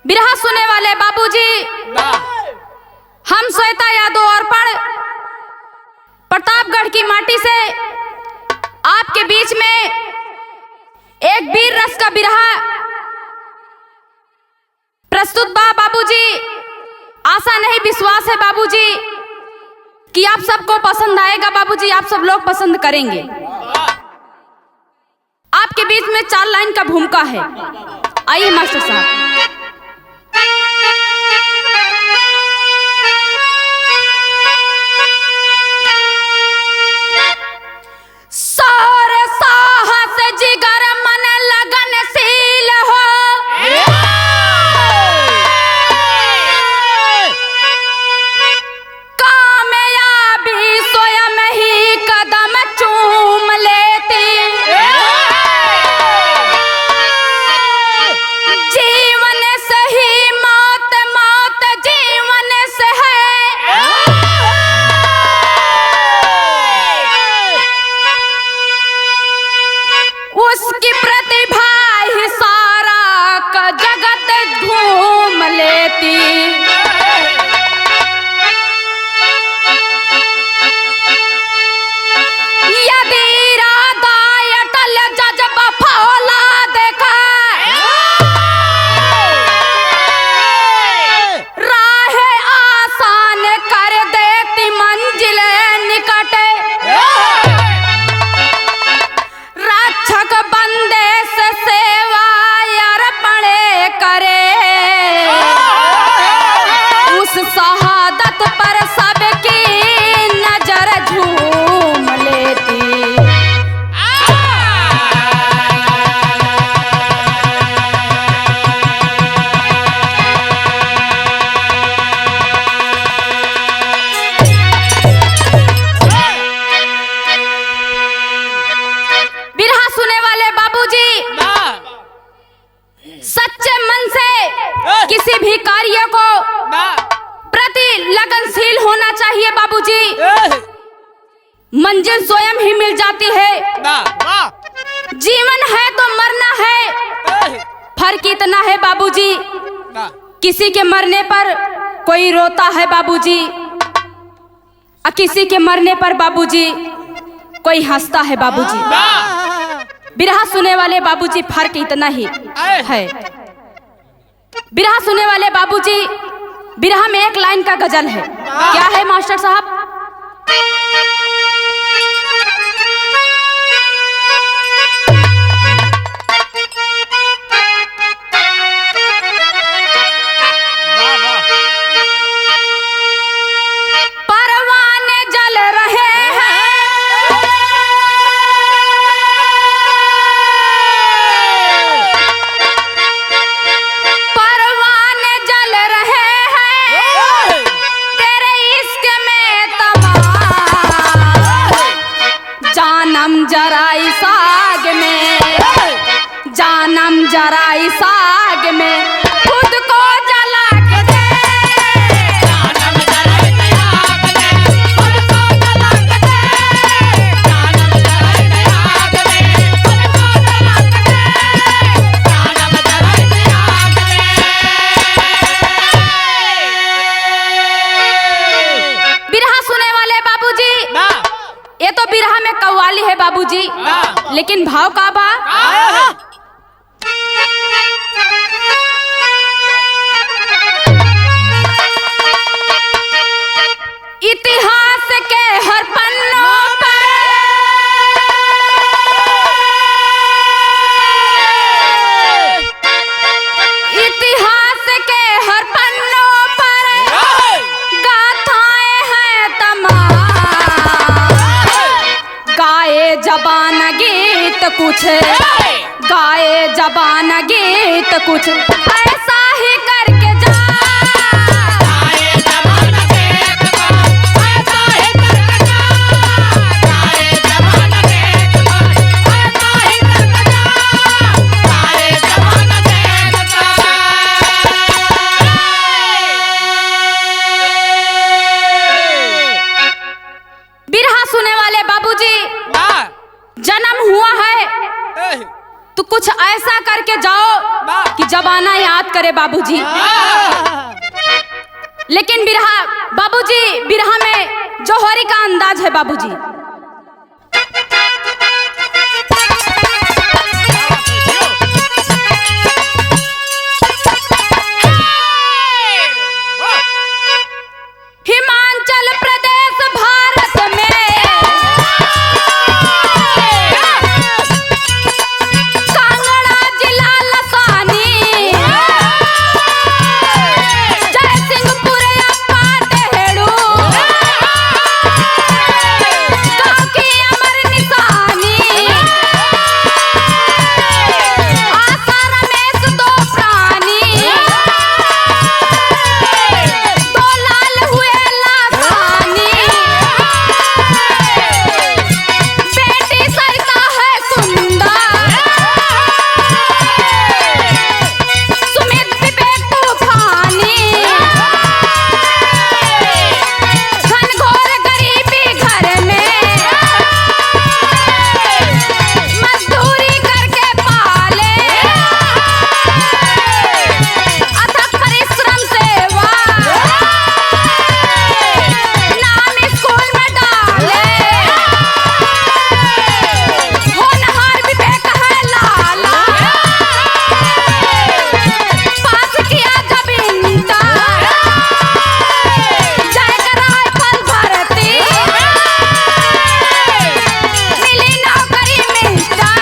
बिरहा सुने वाले बाबूजी, हम श्वेता यादव अर्पण प्रतापगढ़ की माटी से आपके बीच में एक वीर रस का बिरहा प्रस्तुत बा बाबूजी। आशा नहीं विश्वास है बाबूजी कि आप सबको पसंद आएगा बाबूजी, आप सब लोग पसंद करेंगे। आपके बीच में 4 लाइन का भूमिका है। आइए मास्टर साहब। सारे साहस जिगर मन लगनशील हो, कामयाबी स्वयं ही कदम चूम लेती, जीवन से ही मौत, मौत जीवन से है। उसकी प्रतिभा ही सारा का जगत घूम लेती। यदि इरादा अटल जज्बा फौला देखा, राह आसान कर देती मंजिल निकट। रक्षक बंदे से सेवा अर्पण करे, उस शहादत पर सबकी नजर झूम लेती। बिरहा सुने वाले बाबूजी, सच्चे मन से किसी भी कार्य को प्रति लगनशील होना चाहिए बाबूजी। मंजिल स्वयं ही मिल जाती है। जीवन है तो मरना है, फर्क इतना है बाबूजी, किसी के मरने पर कोई रोता है बाबूजी और किसी के मरने पर बाबूजी कोई हंसता है बाबूजी। बिरहा सुने वाले बाबूजी, फर्क इतना ही है। बिरहा सुने वाले बाबूजी, बिरहा में 1 लाइन का गजल है। क्या है मास्टर साहब? परवाने जल रहे हैं, परवाने जल रहे हैं, तेरे इश्क में तमाम जानम जरा इस आग में, जानम जरा इस आग में खुद को जला के दे। जानम जरा इस आग में खुद को जला के दे, जानम जरा इस आग में खुद को जला के दे, जानम जरा इस आग में। बिरहा सुने वाले बाबूजी, ये तो बिरहा में कव्वाली है बाबूजी, लेकिन भाव का बा? इतिहास के हर पन्नों पर इतिहास के हर पन्नों पर गाथाएं हैं तमाम, गाए जबान गीत कुछ, गाए जबान गीत कुछ ऐसा ही करके जा। गाए जबान गीत कुछ ऐसा ही करके जा, गाए जबान गीत कुछ ऐसा ही करके जा, गाए जबान गीत कुछ। बिरहा सुने वाले बाबूजी, जन्म हुआ है तो कुछ ऐसा करके जाओ कि जमाना याद करे बाबूजी। लेकिन बिरहा बाबूजी, बिरहा में जौहरी का अंदाज है बाबूजी। हिमाचल प्रदेश भारत में कांगड़ा जिला लसानी जयसिंहपुर पाटेड़ू गाँव की अमर निशानी आशा रमेश दो प्राणी दो लाल हुए लासानी बेटी सरिता है सुंदर सुमित विवेक तूफानी घनघोर गरीबी घर में मजदूरी करके पाले अथक परिश्रम सेवा नाम स्कूल में डाले होनहार विवेक है लाला पास किया जब इंटर जाकर राइफल भर्ती मिली नौकरी मिस्टर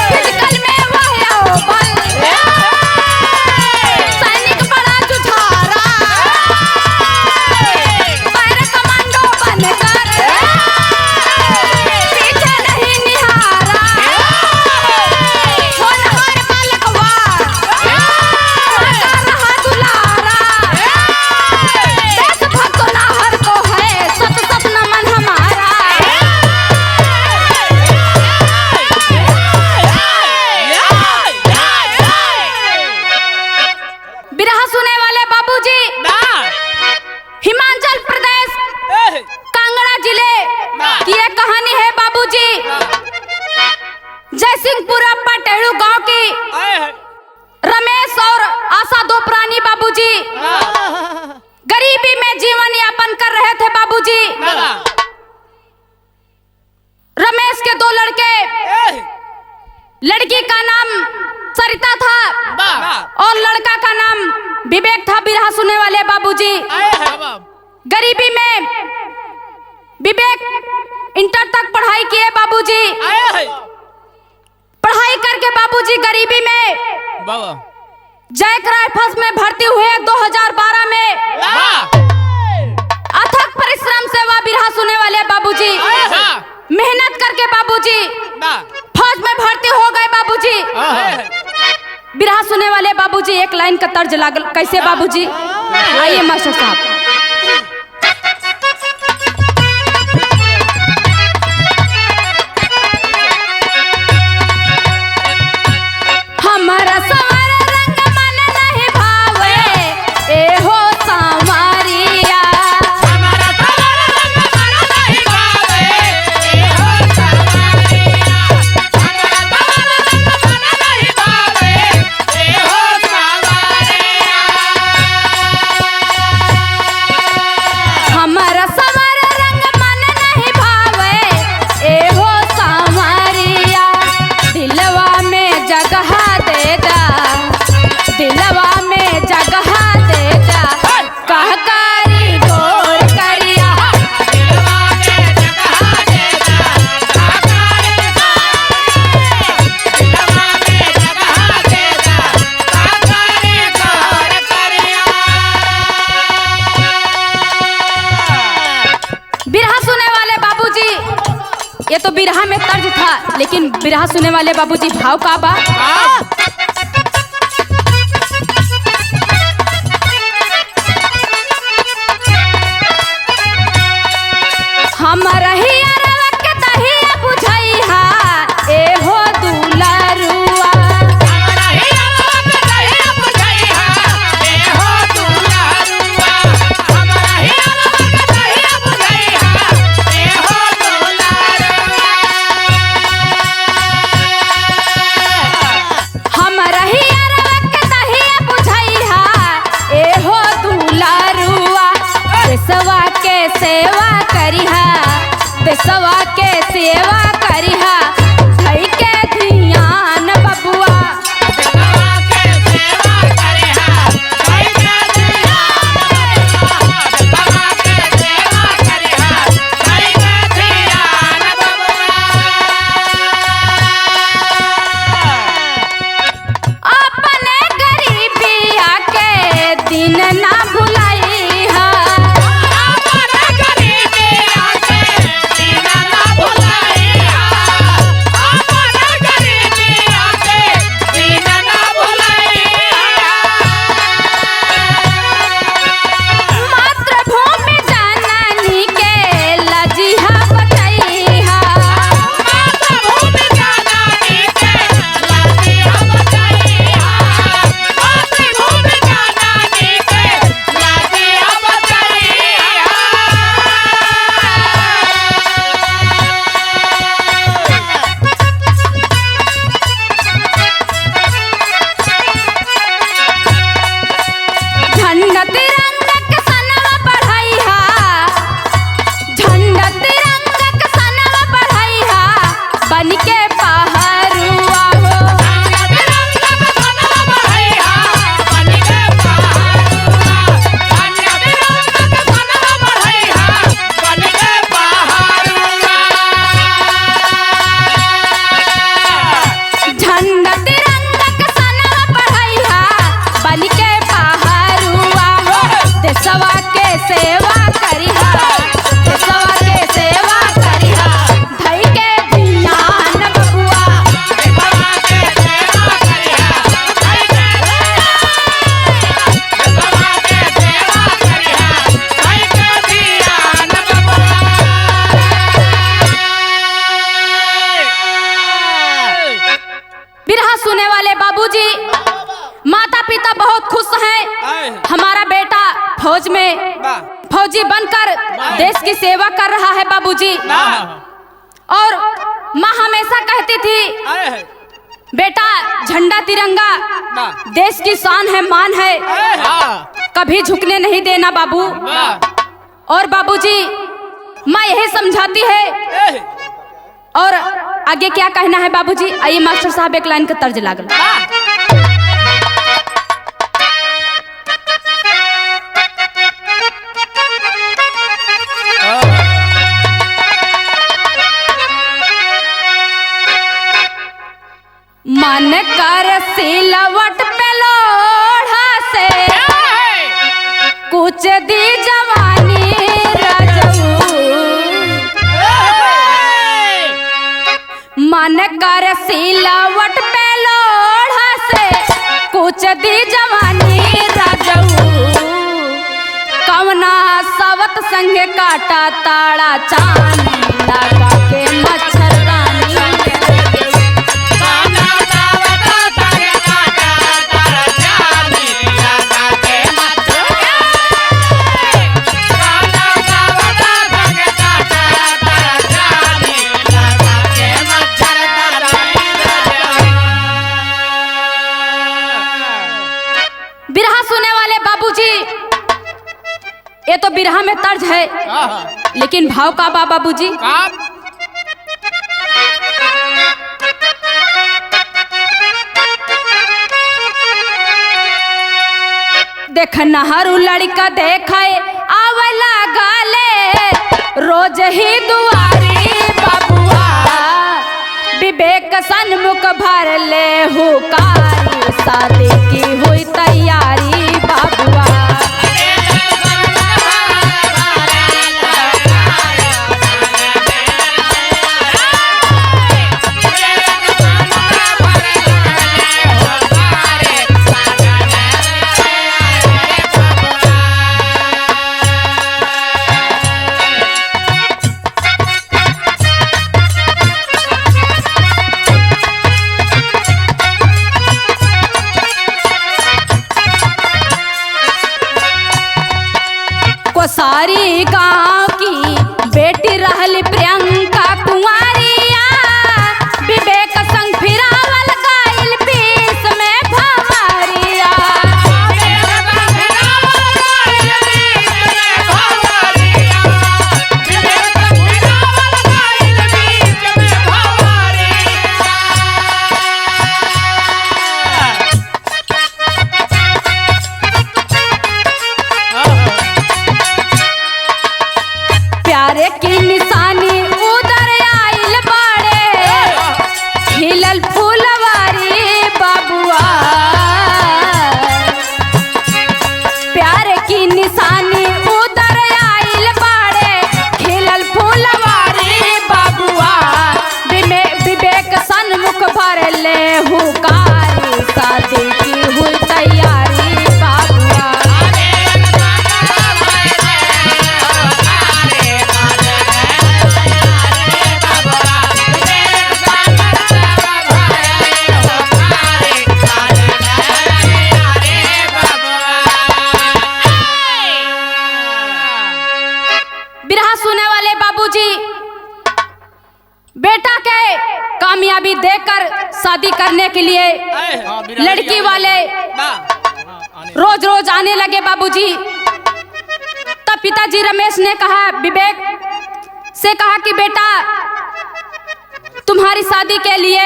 फिजिकल में वह अव्वल सैनिक बड़ा जुझारा पैर कमांडो बनकर पीछे नहीं निहारा होनहार मलकवार का रहा दुलारा देशभक्त नाहर को है सत सत नमन हमारा। बिरहा सुने वाले बाबूजी, हिमाचल प्रदेश कांगड़ा जिले की एक कहानी है बाबूजी। जयसिंहपुर पाटेड़ू गांव की रमेश और आशा दो प्राणी बाबूजी गरीबी में जीवन यापन कर रहे थे बाबूजी। रमेश के दो लड़के, लड़की का नाम सरिता था और लड़का का नाम विवेक था। बिरहा सुने वाले बाबूजी, गरीबी में विवेक इंटर तक पढ़ाई किए बाबूजी। पढ़ाई करके बाबूजी गरीबी में जैक राइफल्स में भर्ती हुए 2012 में। अथक परिश्रम से वह बिरहा सुने वाले बाबूजी मेहनत करके बाबूजी फौज में भर्ती हो गए बाबूजी। बिरहा सुने वाले बाबूजी एक लाइन का तर्ज लागल कैसे बाबूजी, आइए मास्टर साहब। हमारा सवार रंग मन नहीं भावे ए हो सांवरिया हमारा सवार रंग मन नहीं भावे ए हो सांवरिया दिलवा में जगह दे जा दिलवा में जगह दे जा कहकारी गोर करिया बिरहा सुने वाले बाबूजी, ये तो बिरहा में तर्ज था लेकिन बिरहा सुने वाले बाबूजी भाव का बा। हमारा ही अरवा के तहिया बुझाइहा ए हो दुलारुआ देशवा के सेवा करिहा धई के धियान बबुआ। अपने गरीबिया के दिन ना भुलाइहा। मातृभूमि जननी के लजिहा बचैहा। झंडा तिरंगा के सनवा बढ़ाइहा। झंडा तिरंगा के सनवा बढ़ाइहा बन के पहरुआ हो। झंडा तिरंगा के सनवा बढ़ाइहा बन के पहरुआ हो। देशवा के सेवा करिहा। देशवा के सेवा करिहा धई के धियान बबुआ। बिरहा सुने वाले बाबूजी, माता पिता बहुत खुश हैं। हमारा बेटा फौज में फौजी बनकर देश की सेवा कर रहा है बाबूजी। और माँ हमेशा कहती थी बेटा झंडा तिरंगा देश की शान है, मान है, कभी झुकने नहीं देना बाबू। और बाबूजी माँ यही समझाती है। और आगे क्या कहना है बाबूजी, आइए मास्टर साहब एक लाइन का तर्ज लागल। मन कर सिलवट पे लोढ़ा से कुछ दी जवानी रजऊ। मन कर सिलवट पे लोढ़ा से कुछ दी जवानी रजऊ। कवना सवत संगे काटा ताड़ा चानी लगा के मच्छरदानी। बिरहा सुने वाले बाबूजी, ये तो बिरहा में तर्ज है, लेकिन भाव का बा बाबूजी। देख नहरू लड़का देखे आवला गाले रोज ही दुआरी बबुआ। विवेक सन्मुख भर ले हुकारी शादी की हुई तैयारी बबुआ। शादी करने के लिए लड़की वाले रोज रोज आने लगे बाबूजी। तब पिताजी रमेश ने कहा, विवेक से कहा कि बेटा तुम्हारी शादी के लिए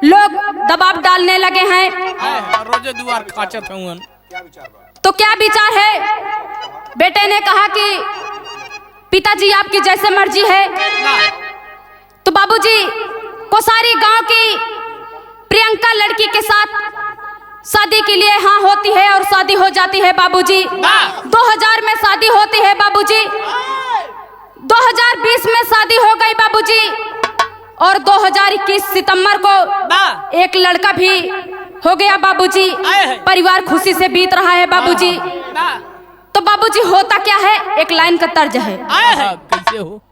लोग दबाव डालने लगे हैं, रोजे दुआर खाचत हूं, तो क्या विचार है? बेटे ने कहा कि पिताजी आपकी जैसे मर्जी है। तो बाबूजी को सारी गांव की प्रियंका लड़की के साथ शादी के लिए हाँ होती है और शादी हो जाती है बाबूजी। 2000 में शादी होती है बाबूजी, 2020 में शादी हो गई बाबूजी, और 2021 सितंबर को एक लड़का भी हो गया बाबूजी। परिवार खुशी से बीत रहा है बाबूजी। तो बाबूजी होता क्या है, एक लाइन का तर्ज है। कैसे हो?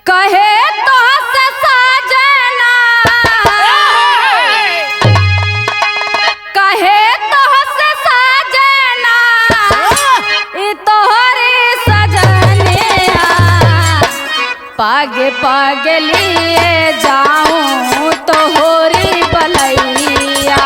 कहे तो से साजना, कहे तो से साजना, ई तोहरी सजनिया, पागे पागे लिए जाऊं तोहरी बलैया।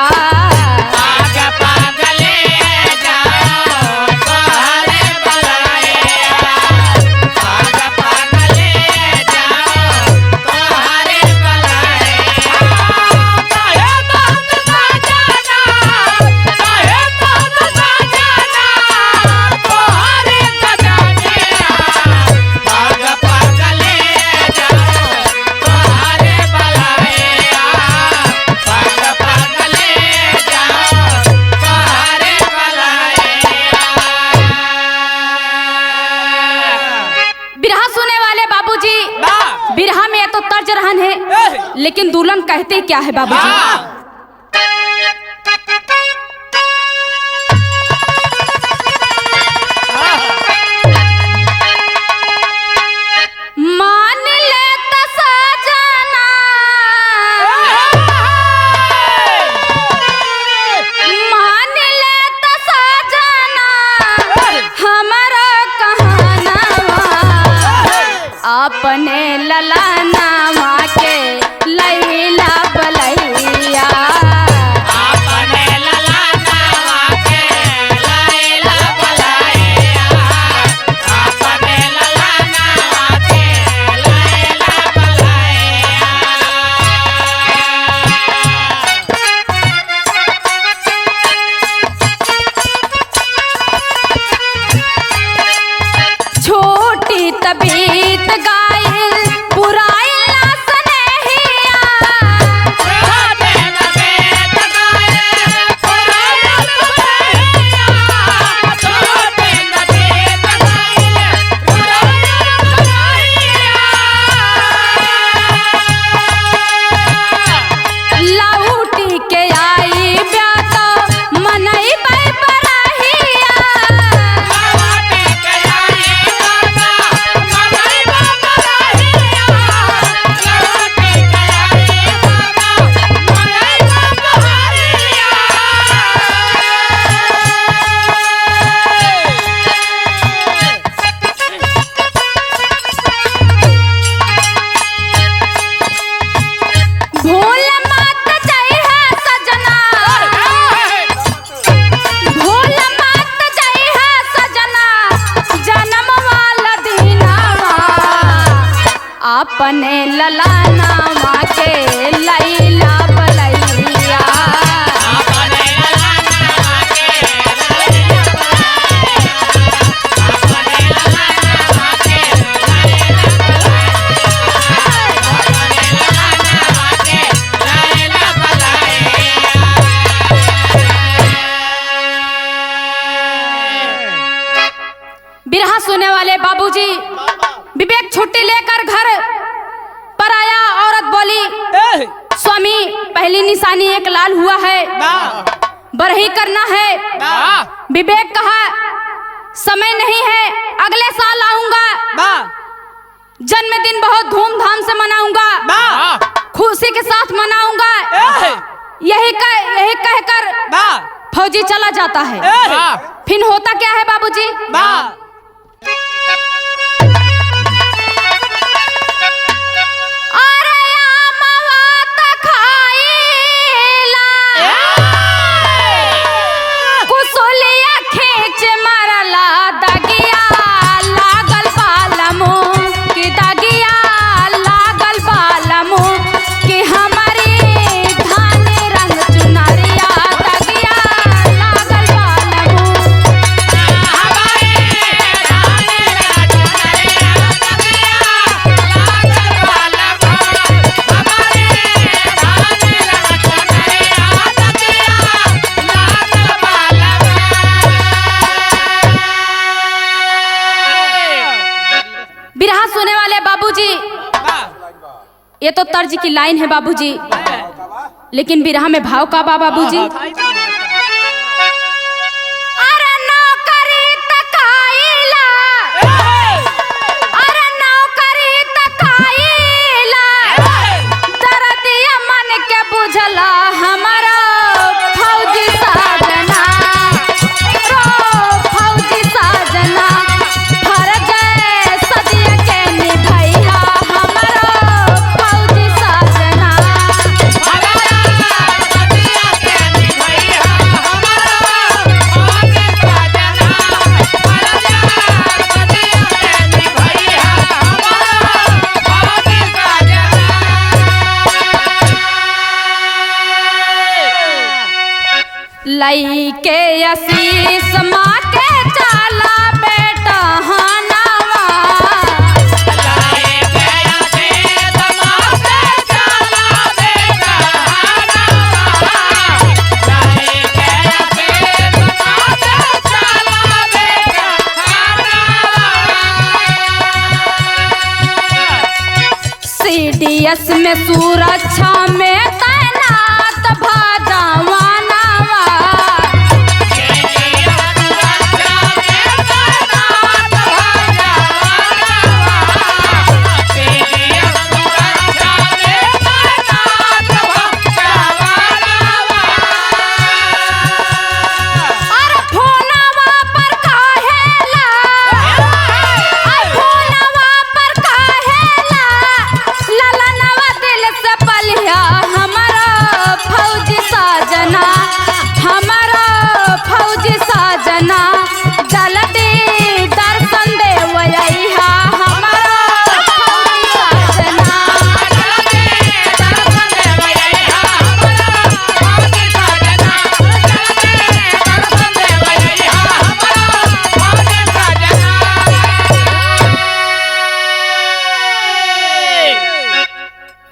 बिरहा में तो तर्ज रहन है, लेकिन दुल्हन कहते क्या है बाबूजी? मान ले तो साजना, मान ले तो साजना, हमारा कहानवा अपने ललाना माँ के लैला बलैया। अपने ललाना माँ के लैला बलैया, अपने ललाना माँ के लैला बलैया। छोटी तबीयत गाइल बुराई ना सनेहिया, छोटे तबीयत गाइल बुराई ना सनेहिया, छोटे तबीयत गाइल बुराई ना सनेहिया। लौटी के आई ब्याह तो मनई बाई बरहिया, लौटी के आई भूल मत जइहा सजना, भूल मत जइहा सजना, जन्म वाला दिनवा अपने ललाना माँ के लैला बलैया। अपने ललाना माँ के लैला बलैया, अपने ललाना माँ के लैला बिरहा सुने वाले बाबूजी विवेक छुट्टी लेकर घर पर आया। औरत बोली, स्वामी पहली निशानी एक लाल हुआ है, बरही करना है। विवेक कहा, समय नहीं है, अगले साल आऊंगा, जन्मदिन बहुत धूमधाम से मनाऊंगा, खुशी के साथ मनाऊंगा। यही कहकर फौजी चला जाता है। फिर होता क्या है बाबूजी? बिरहा सुने वाले बाबूजी, ये तो तर्ज की लाइन है बाबूजी, लेकिन बिरहा में भाव का बा बाबूजी। अरे नौकरी तकाइला, अरे नौकरी तकाइला, दर्दिया मन के बुझला हमारा फौजी साजना, रो फौजी साजना, फर्ज सदिया के निभैया हमारा फौजी साजना। लई के आशीष माँ के चाला बेटा हनावा, CDS में सुरक्षा में तैनात भाजवानावा,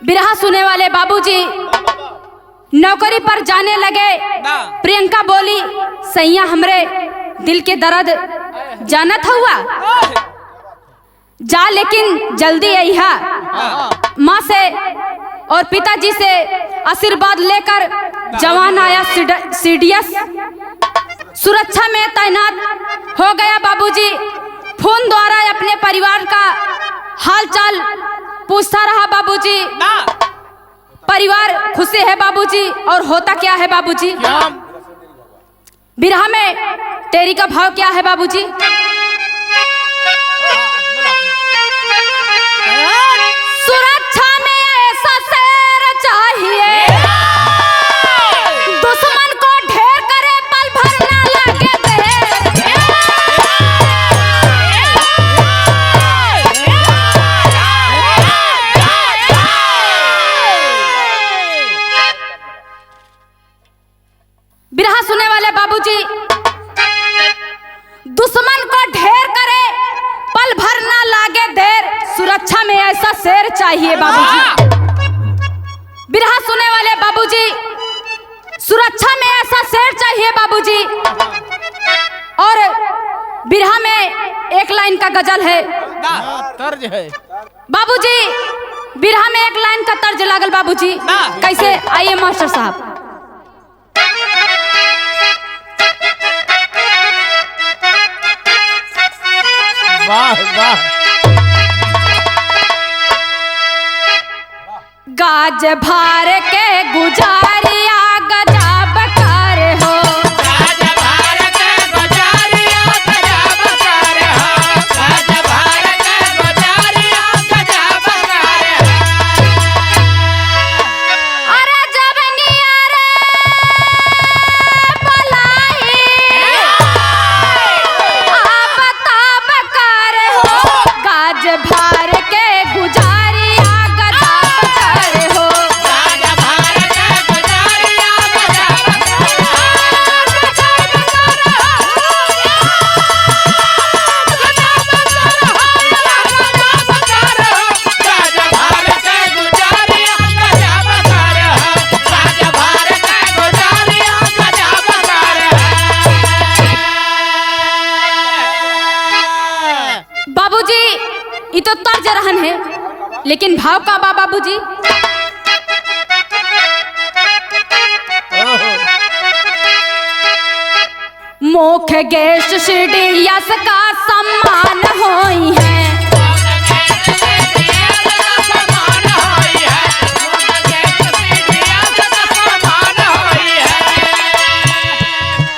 बिरहा सुने वाले बाबूजी नौकरी पर जाने लगे। प्रियंका बोली, सैया हमरे दिल के दर्द जानत हुआ, जा लेकिन जल्दी अइहा। माँ से और पिताजी से आशीर्वाद लेकर जवान आया CDS, सुरक्षा में तैनात हो गया बाबूजी। फोन द्वारा अपने परिवार का हालचाल पूछता रहा बाबूजी। परिवार खुशी है बाबूजी। और होता क्या है बाबूजी? बिरहा में तेरी का भाव क्या है बाबूजी? सुरक्षा में ऐसा शेर चाहिए, दुश्मन को ढेर करे पल भर ना लगे देर। बिरहा सुने वाले बाबूजी, दुश्मन को ढेर करे पल भर ना लागे देर, सुरक्षा में ऐसा शेर चाहिए बाबूजी। बिरहा सुने वाले बाबूजी, सुरक्षा में ऐसा शेर चाहिए बाबूजी। और बिरहा में एक लाइन का गजल है, तर्ज है बाबूजी। बिरहा में एक लाइन का तर्ज लागल बाबूजी। कैसे? आइए मास्टर साहब। वाह वाह। गाज भार के गुजारिया गजब कर हो, रहन है, लेकिन भाव का बा बाबूजी। मुख गेश शिरडी यस का सम्मान होई है।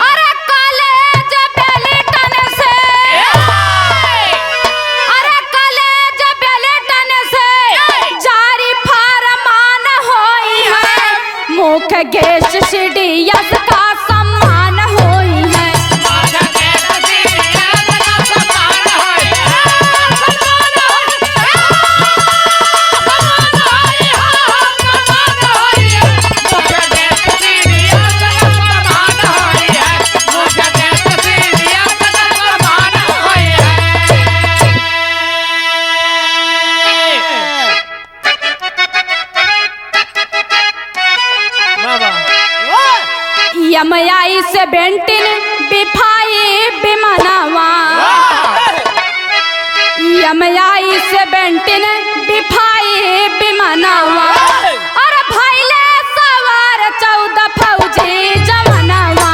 अरे कॉलेज बेलेटन से, अरे कॉलेज बेलेटन से जारी फरमान होई है। मुख गेश शिरडी यस का सम्मान होई है। यमयाई से बेंटिन बिफाई बिमनवा, यमयाई से बेंटिन बिफाई बिमनवा। अरे भाईले सवार 14 फौजी जवानवा।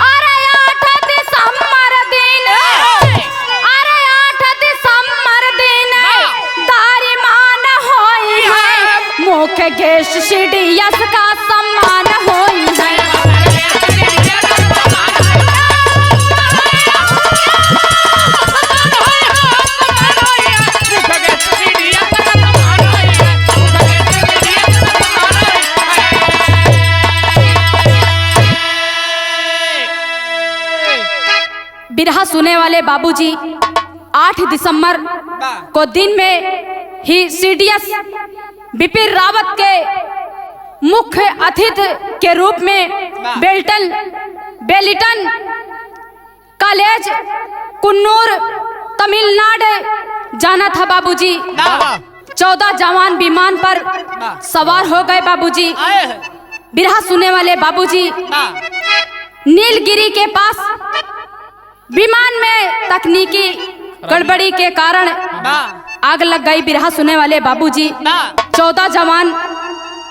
अरे 8 दिसंबर दिन, अरे 8 दिसंबर दिन दारिमान होई है। मुख गेश शिरडी यस का सम्मान होई है। बिरहा सुने वाले बाबूजी 8 दिसंबर को दिन में ही सीडीएस बिपिन रावत के मुख्य अतिथि के रूप में बेलिटन कॉलेज कुन्नूर तमिलनाडु जाना था बाबूजी। 14 जवान विमान पर सवार हो गए बाबूजी। बिरहा सुने वाले बाबूजी नीलगिरी के पास विमान में तकनीकी गड़बड़ी के कारण आग लग गई। बिरहा सुने वाले बाबूजी 14 जवान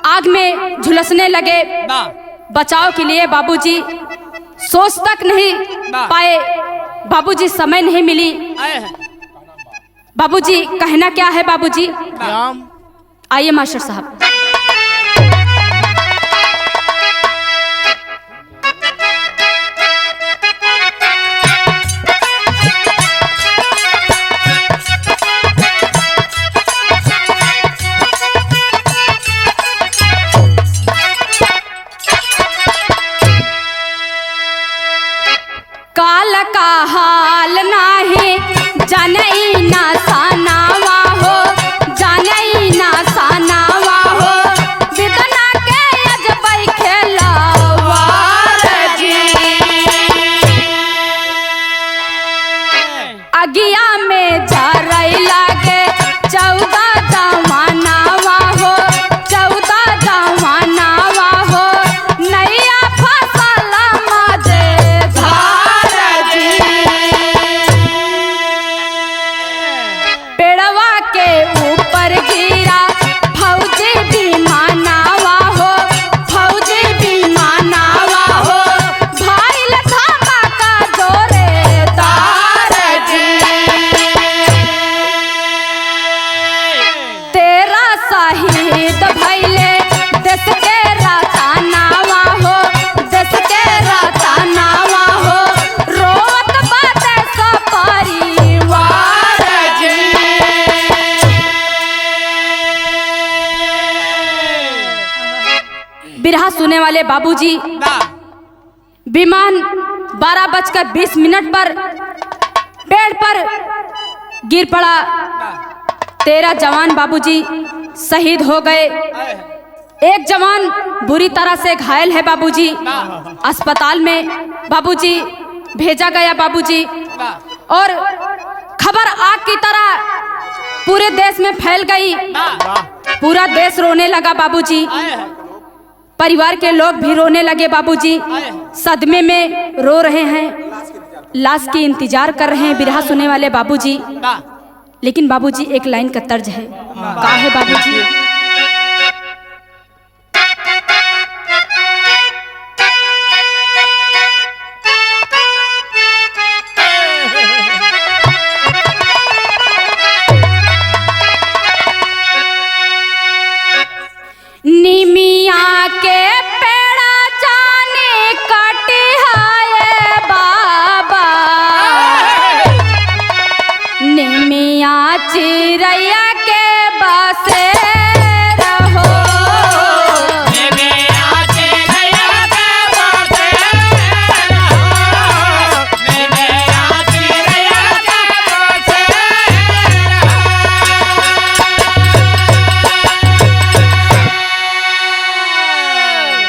आग में झुलसने लगे। बचाव के लिए बाबूजी सोच तक नहीं पाए, बाबूजी समय नहीं मिली। बाबूजी कहना क्या है बाबूजी? आइए मास्टर साहब। काल का हाल नाही जनई ना सानावा हो, जनई ना सानावा हो। बिदना के अजबई खेलावार जी, अगिया में झरई लागे 14 जवानावा हो, 14 जवानावा हो। नैया फसल मजे पेड़वा के ऊपर गिरा फौजी विमानावा हो, फौजी विमानावा हो। भाईल धमाका जोरेदार जी, तेरा शहीद भइले देश के रतनावा हो, देश के रतनावा हो। रोत बाटे सब परिवार जी। बिरहा सुने वाले बाबूजी विमान 12:20 पर पेड़ पर गिर पड़ा। 13 जवान बाबूजी शहीद हो गए। एक जवान बुरी तरह से घायल है बाबूजी, अस्पताल में बाबूजी भेजा गया बाबूजी। और खबर आग की तरह पूरे देश में फैल गई, पूरा देश रोने लगा बाबूजी। परिवार के लोग भी रोने लगे बाबूजी, सदमे में रो रहे हैं, लाश की इंतजार कर रहे हैं बिरहा सुनने वाले बाबूजी। लेकिन बाबूजी एक लाइन का तर्ज है, का है बाबूजी? निमिया के पेड़ा जाने कटे हाय बाबा, निमिया चिरैया के बसे रहो।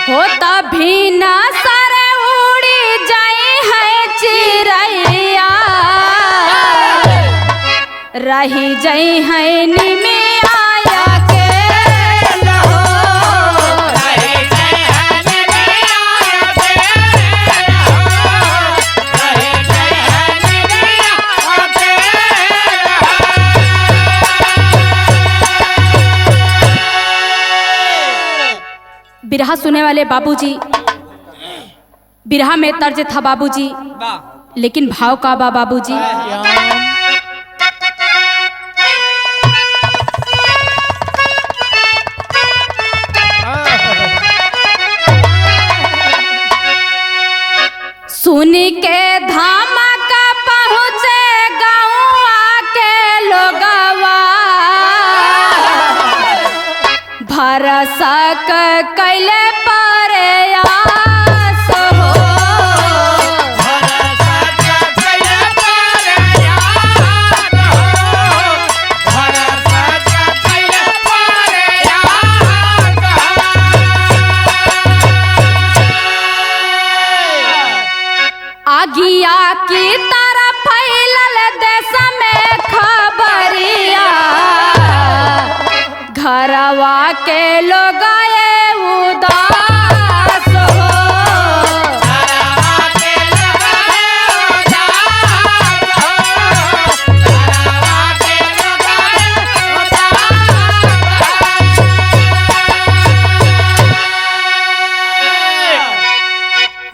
हो तभी न सर उड़ी जाई है चिरैया, रही जाई है निमिया के लहो। बिरहा सुने वाले बाबूजी, बिरहा में तर्ज था बाबूजी, लेकिन भाव का बा बाबूजी? सुन के धमाका पहुँचे गाँव के लोगवा, भरसक कैले प्रयास हो। आगिया की तरह फैलल देश में खबरिया, घरवा के लोग आए उदास हो।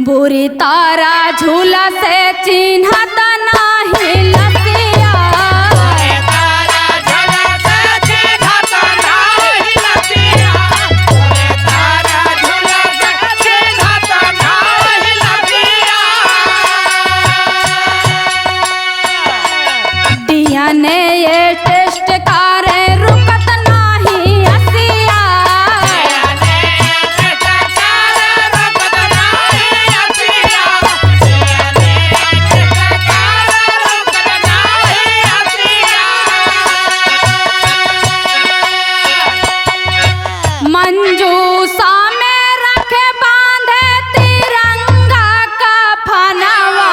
बुरी तारा झूला से चिन्हत नाही लसिया, ने ये टेस्ट कारे रुकत नाही असिया, मंजूसा में रखे बांधे तिरंगा का फनवा,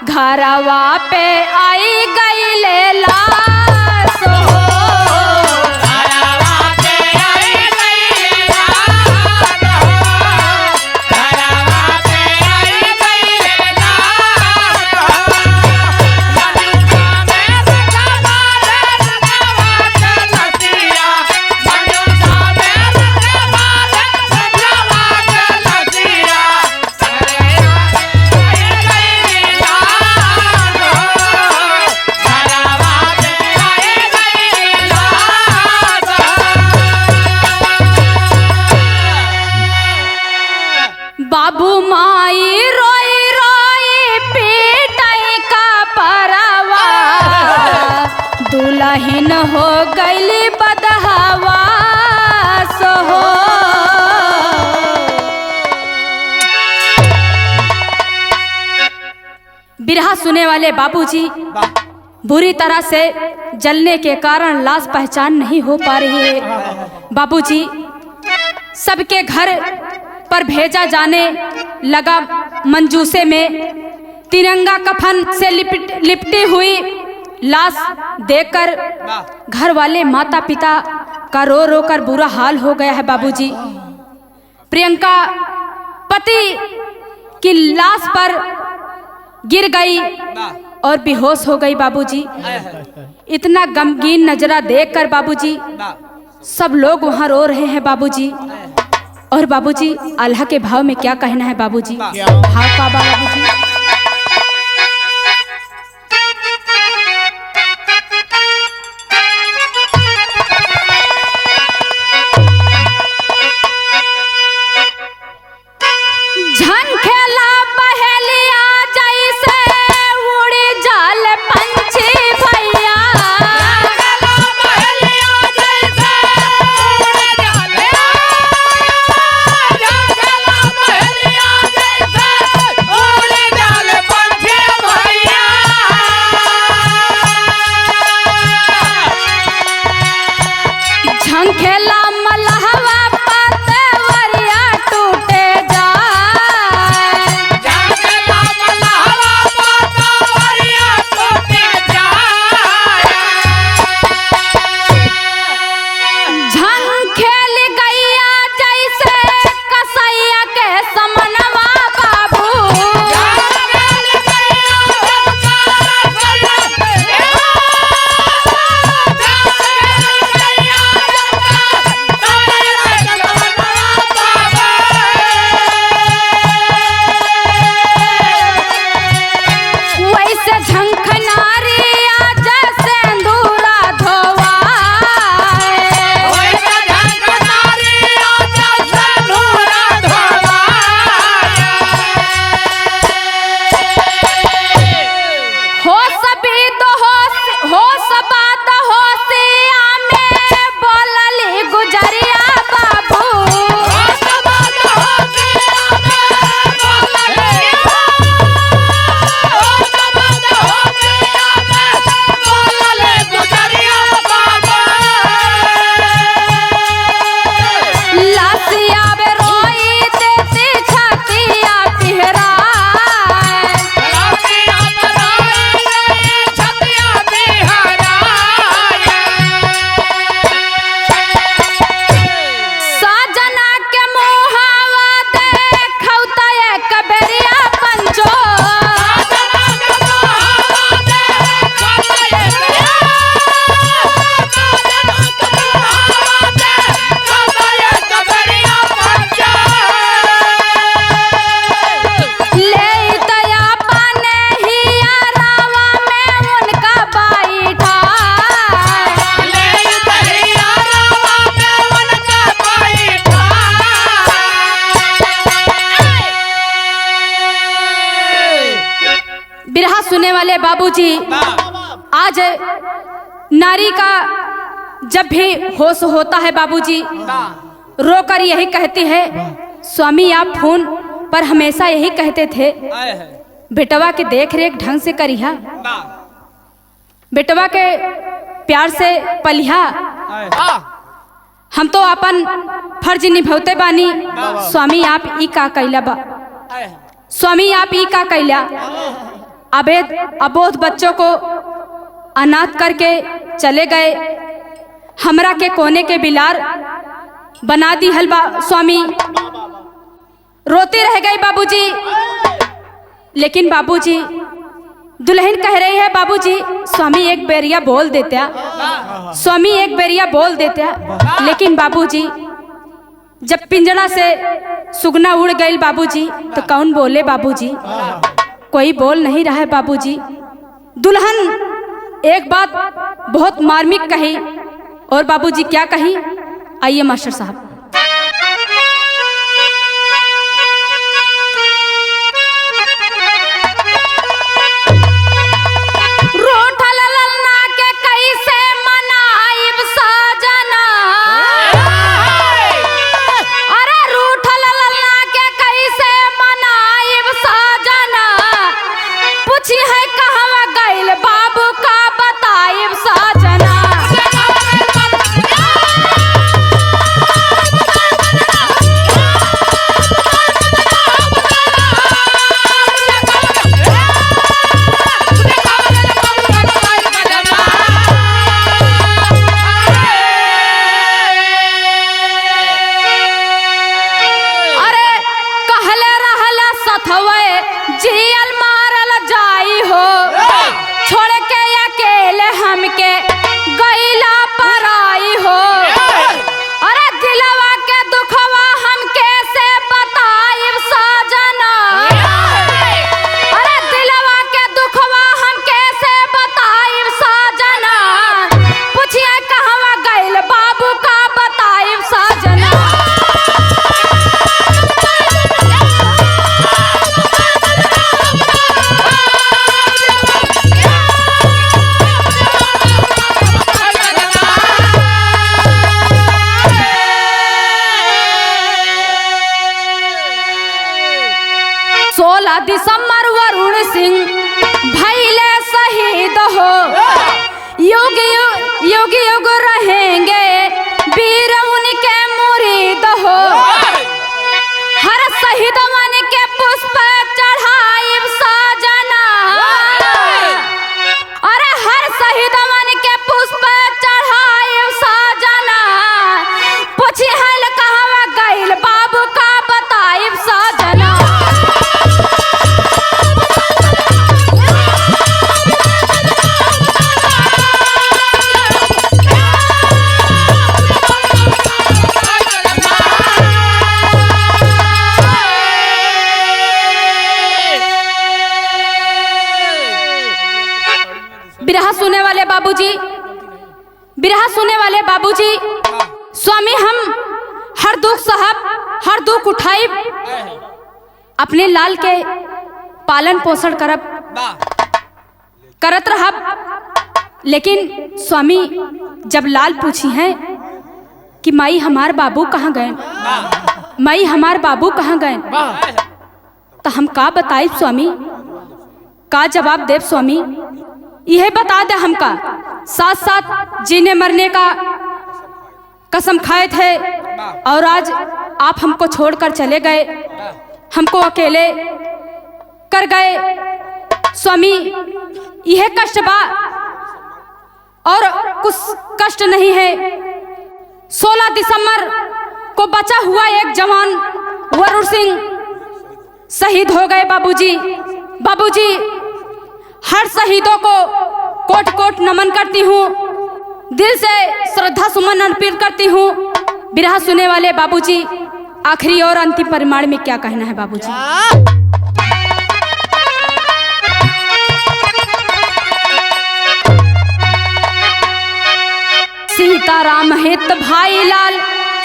घरवा पे आई गई ले लाश हो। बाबू माई रोई रोई पीटाई का परवा, दुल्हन हो गईली बदहवास हो। बिरहा सुने वाले बाबूजी, बुरी तरह से जलने के कारण लाश पहचान नहीं हो पा रही है। बाबूजी, सबके घर पर भेजा जाने लगा मंजूसे में तिरंगा कफन से लिपटी हुई लाश देखकर घर वाले माता पिता का रो रो कर बुरा हाल हो गया है बाबूजी। प्रियंका पति की लाश पर गिर गई और बेहोश हो गई बाबूजी। इतना गमगीन नजरा देखकर बाबूजी सब लोग वहां रो रहे हैं बाबूजी। और बाबूजी अल्लाह के भाव में क्या कहना है बाबूजी? हाँ काबा बाबूजी। झनखेला बहेलिया जैसे उड़ी जाल पंछी भैया। झनखेला मलहवा पतवरिया टूटे जाए। झनखेल गैया जैसे कसैया के समनवा बाबू। वैसे झंखनारिया जैसे अंधूरा धोवाए। हो सभी तो हो बात होशिया में बोलली गुजरिया बाबू। लासिया बे रोई देती छतिया पिहराए। साजना के मुहावा देखौता एक बेरिया पंचो। ले दया पाने हिया रावा में उनका बैठा। बिरहा सुनने वाले बाबूजी, आज नारी का जब भी होश होता है बाबूजी, रोकर यही कहती है, स्वामी आप फोन पर हमेशा यही कहते थे बेटवा की देख रेख ढंग से करिहा, बेटवा के प्यार से पलिहा। हम तो अपन फर्ज निभौते बानी, स्वामी आप ई का कैला बा, स्वामी आप ई का कैला। अबोध बच्चों को अनाथ करके चले गए, हमरा के कोने के बिलार बना दी हलवा स्वामी। रोती रह गई बाबूजी। लेकिन बाबूजी दुल्हन कह रही है, बाबूजी स्वामी एक बेरिया बोल देता, स्वामी एक बेरिया बोल देता। लेकिन बाबूजी जब पिंजड़ा से सुगना उड़ गई बाबूजी, तो कौन बोले बाबूजी? कोई बोल नहीं रहा है बाबूजी। दुल्हन एक बात बहुत मार्मिक कही, और बाबूजी क्या कही, आइए मास्टर साहब। 16 दिसंबर वरुण सिंह भैले शहीद हो। युग युग युग युग रहेंगे वीर उनके मुरीद हो। हर शहीद मन के पुष्प चढ़ाई साजना, अरे हर शहीद मन के पुष्प चढ़ाई साजना। पूछी हल कहवा गइल बाबू का बताई साजना। बिरहा सुने वाले बाबूजी, बिरहा सुने वाले बाबूजी, स्वामी हम हर दुख साहब हर दुख उठाई अपने लाल के पालन पोषण करत रहब। लेकिन स्वामी जब लाल पूछी हैं कि माई हमार बाबू कहाँ गए, माई हमार बाबू कहाँ गए, तो हम का बताई स्वामी, का जवाब देव स्वामी। यह बता दे हमका साथ साथ जीने मरने का कसम खाए थे और आज आप हमको छोड़कर चले गए, हमको अकेले कर गए। स्वामी यह कष्ट बा और कुछ कष्ट नहीं है। 16 दिसंबर को बचा हुआ एक जवान वरुण सिंह शहीद हो गए बाबूजी। बाबूजी हर शहीदों को कोट कोट नमन करती हूँ, दिल से श्रद्धा सुमन अर्पित करती हूँ। बिरहा सुने वाले बाबूजी आखिरी और अंतिम परिमाण में क्या कहना है बाबूजी। सीताराम हित भाई लाल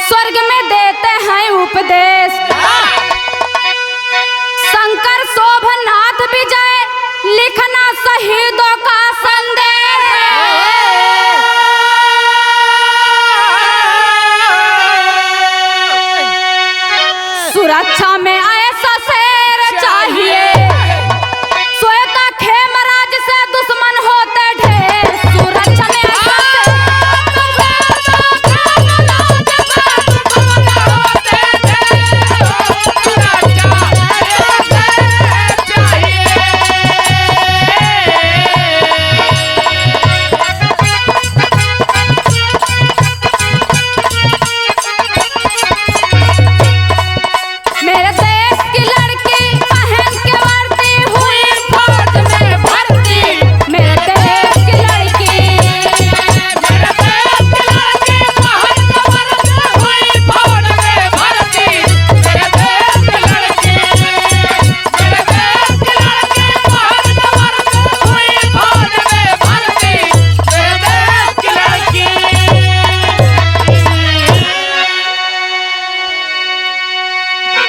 स्वर्ग में देते हैं उपदेश। शंकर शोभनाथ विजय लिखना शहीदों का संदेश। सुरक्षा में